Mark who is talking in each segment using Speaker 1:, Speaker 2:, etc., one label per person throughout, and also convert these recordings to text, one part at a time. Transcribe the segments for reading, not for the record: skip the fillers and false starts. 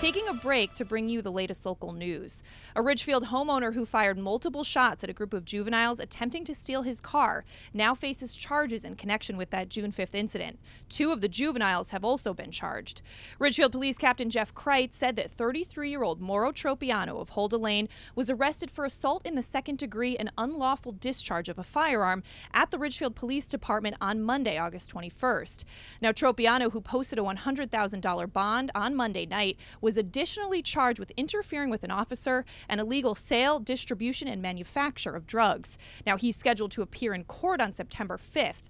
Speaker 1: taking a break to bring you the latest local news. A Ridgefield homeowner who fired multiple shots at a group of juveniles attempting to steal his car now faces charges in connection with that June 5th incident. 2 of the juveniles have also been charged. Ridgefield Police Captain Jeff Kreitz said that 33-year-old Mauro Tropiano of Holda Lane was arrested for assault in the second degree and unlawful discharge of a firearm at the Ridgefield Police Department on Monday, August 21st. Now, Tropiano, who posted a $100,000 bond on Monday night, was additionally charged with interfering with an officer and illegal sale, distribution, and manufacture of drugs. Now, he's scheduled to appear in court on September 5th.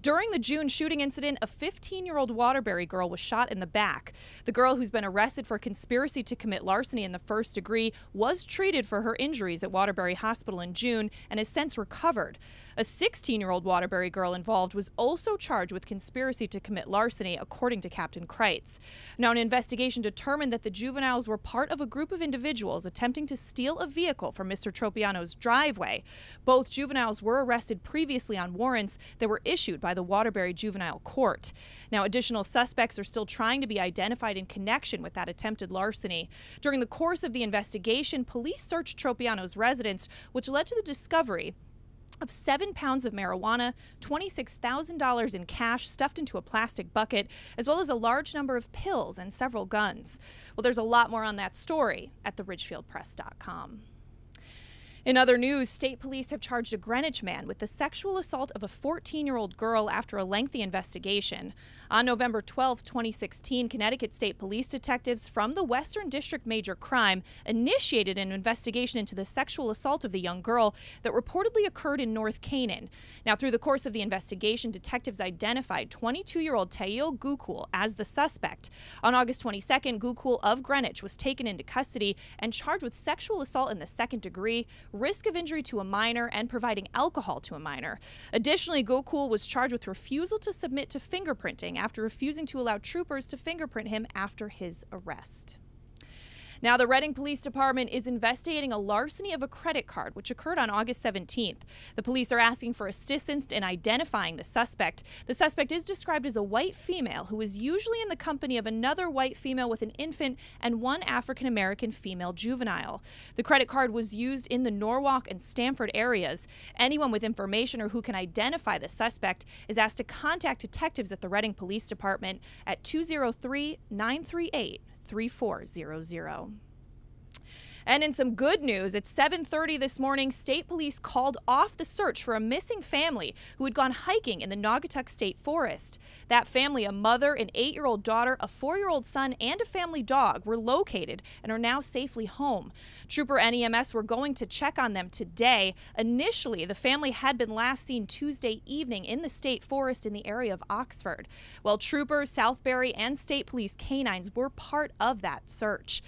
Speaker 1: During the June shooting incident, a 15-year-old Waterbury girl was shot in the back. The girl, who's been arrested for conspiracy to commit larceny in the first degree, was treated for her injuries at Waterbury Hospital in June and has since recovered. A 16-year-old Waterbury girl involved was also charged with conspiracy to commit larceny, according to Captain Kreitz. Now, an investigation determined that the juveniles were part of a group of individuals attempting to steal a vehicle from Mr. Tropiano's driveway. Both juveniles were arrested previously on warrants that were issued by the Waterbury Juvenile Court. Now, additional suspects are still trying to be identified in connection with that attempted larceny. During the course of the investigation, police searched Tropiano's residence, which led to the discovery of 7 pounds of marijuana, $26,000 in cash stuffed into a plastic bucket, as well as a large number of pills and several guns. Well, there's a lot more on that story at theridgefieldpress.com. In other news, state police have charged a Greenwich man with the sexual assault of a 14-year-old girl after a lengthy investigation. On November 12, 2016, Connecticut State Police detectives from the Western District Major Crime initiated an investigation into the sexual assault of the young girl that reportedly occurred in North Canaan. Now, through the course of the investigation, detectives identified 22-year-old Tail Gukul as the suspect. On August 22nd, Gukul of Greenwich was taken into custody and charged with sexual assault in the second degree, risk of injury to a minor, and providing alcohol to a minor. Additionally, Gokul was charged with refusal to submit to fingerprinting after refusing to allow troopers to fingerprint him after his arrest. Now, the Reading Police Department is investigating a larceny of a credit card, which occurred on August 17th. The police are asking for assistance in identifying the suspect. The suspect is described as a white female who is usually in the company of another white female with an infant and 1 African-American female juvenile. The credit card was used in the Norwalk and Stamford areas. Anyone with information or who can identify the suspect is asked to contact detectives at the Reading Police Department at 203-938-3400. And in some good news, at 7:30 this morning, state police called off the search for a missing family who had gone hiking in the Naugatuck State Forest. That family, a mother, an 8-year-old daughter, a 4-year-old son, and a family dog, were located and are now safely home. Trooper and EMS were going to check on them today. Initially, the family had been last seen Tuesday evening in the state forest in the area of Oxford. Well, troopers, Southbury, and state police canines were part of that search.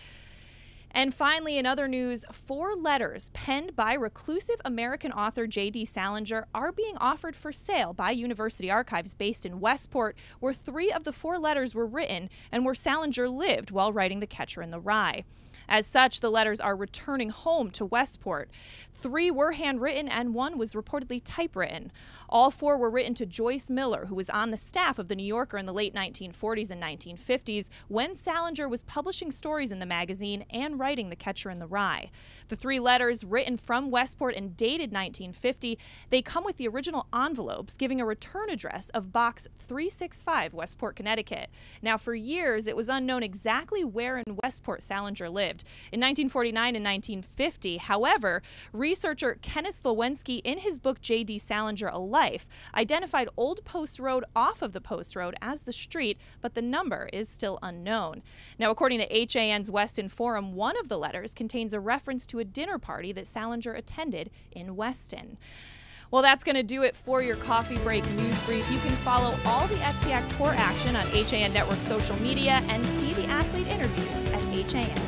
Speaker 1: And finally, in other news, 4 letters penned by reclusive American author J.D. Salinger are being offered for sale by University Archives based in Westport, where 3 of the 4 letters were written and where Salinger lived while writing The Catcher in the Rye. As such, the letters are returning home to Westport. 3 were handwritten and 1 was reportedly typewritten. All 4 were written to Joyce Miller, who was on the staff of The New Yorker in the late 1940s and 1950s when Salinger was publishing stories in the magazine and writing The Catcher in the Rye. The 3 letters, written from Westport and dated 1950, they come with the original envelopes, giving a return address of Box 365, Westport, Connecticut. Now, for years, it was unknown exactly where in Westport Salinger lived. In 1949 and 1950, however, researcher Kenneth Slowensky, in his book J.D. Salinger, A Life, identified Old Post Road off of the Post Road as the street, but the number is still unknown. Now, according to HAN's Weston Forum, one of the letters contains a reference to a dinner party that Salinger attended in Weston. Well, that's going to do it for your coffee break news brief. You can follow all the FCAC Tour action on HAN Network social media and see the athlete interviews at HAN.